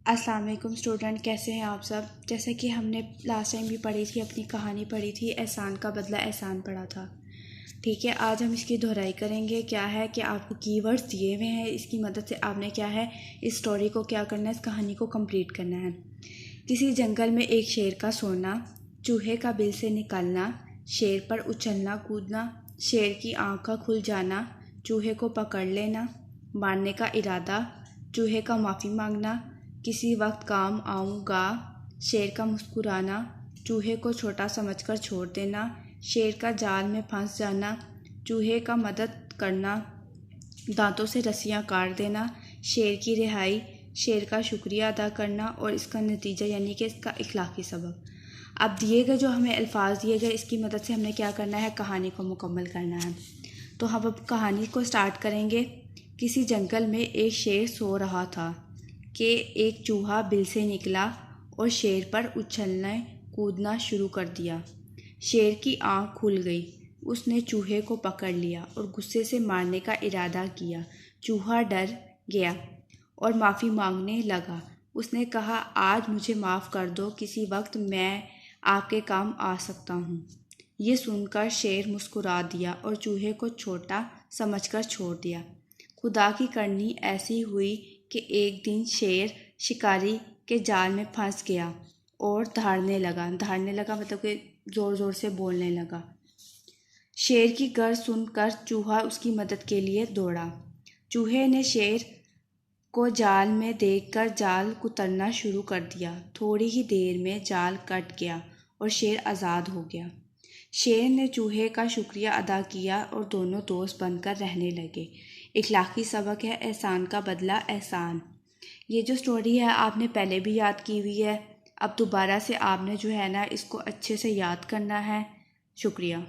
अस्सलाम वालेकुम स्टूडेंट, कैसे हैं आप सब। जैसे कि हमने लास्ट टाइम भी पढ़ी थी, अपनी कहानी पढ़ी थी, एहसान का बदला एहसान पढ़ा था। ठीक है, आज हम इसकी दोहराई करेंगे। क्या है कि आपको कीवर्ड्स दिए हुए हैं, इसकी मदद से आपने क्या है इस स्टोरी को क्या करना है, इस कहानी को कंप्लीट करना है। किसी जंगल में एक शेर का सोना, चूहे का बिल से निकलना, शेर पर उछलना कूदना, शेर की आँख का खुल जाना, चूहे को पकड़ लेना, मारने का इरादा, चूहे का माफ़ी मांगना, किसी वक्त काम आऊँगा, शेर का मुस्कुराना, चूहे को छोटा समझकर छोड़ देना, शेर का जाल में फंस जाना, चूहे का मदद करना, दांतों से रस्सियाँ काट देना, शेर की रिहाई, शेर का शुक्रिया अदा करना और इसका नतीजा यानी कि इसका इखलाकी सबक। अब दिए गए जो हमें अल्फाज दिए गए, इसकी मदद से हमने क्या करना है, कहानी को मुकम्मल करना है। तो हम अब कहानी को स्टार्ट करेंगे। किसी जंगल में एक शेर सो रहा था कि एक चूहा बिल से निकला और शेर पर उछलने कूदना शुरू कर दिया। शेर की आँख खुल गई, उसने चूहे को पकड़ लिया और गुस्से से मारने का इरादा किया। चूहा डर गया और माफ़ी मांगने लगा। उसने कहा, आज मुझे माफ़ कर दो, किसी वक्त मैं आपके काम आ सकता हूँ। ये सुनकर शेर मुस्कुरा दिया और चूहे को छोटा समझकर छोड़ दिया। खुदा की करनी ऐसी हुई कि एक दिन शेर शिकारी के जाल में फंस गया और धाड़ने लगा मतलब कि ज़ोर ज़ोर से बोलने लगा। शेर की गर्ज सुनकर चूहा उसकी मदद के लिए दौड़ा। चूहे ने शेर को जाल में देखकर जाल कुतरना शुरू कर दिया। थोड़ी ही देर में जाल कट गया और शेर आज़ाद हो गया। शेर ने चूहे का शुक्रिया अदा किया और दोनों दोस्त बनकर रहने लगे। इखलाकी सबक है, एहसान का बदला एहसान। ये जो स्टोरी है आपने पहले भी याद की हुई है, अब दोबारा से आपने जो है ना इसको अच्छे से याद करना है। शुक्रिया।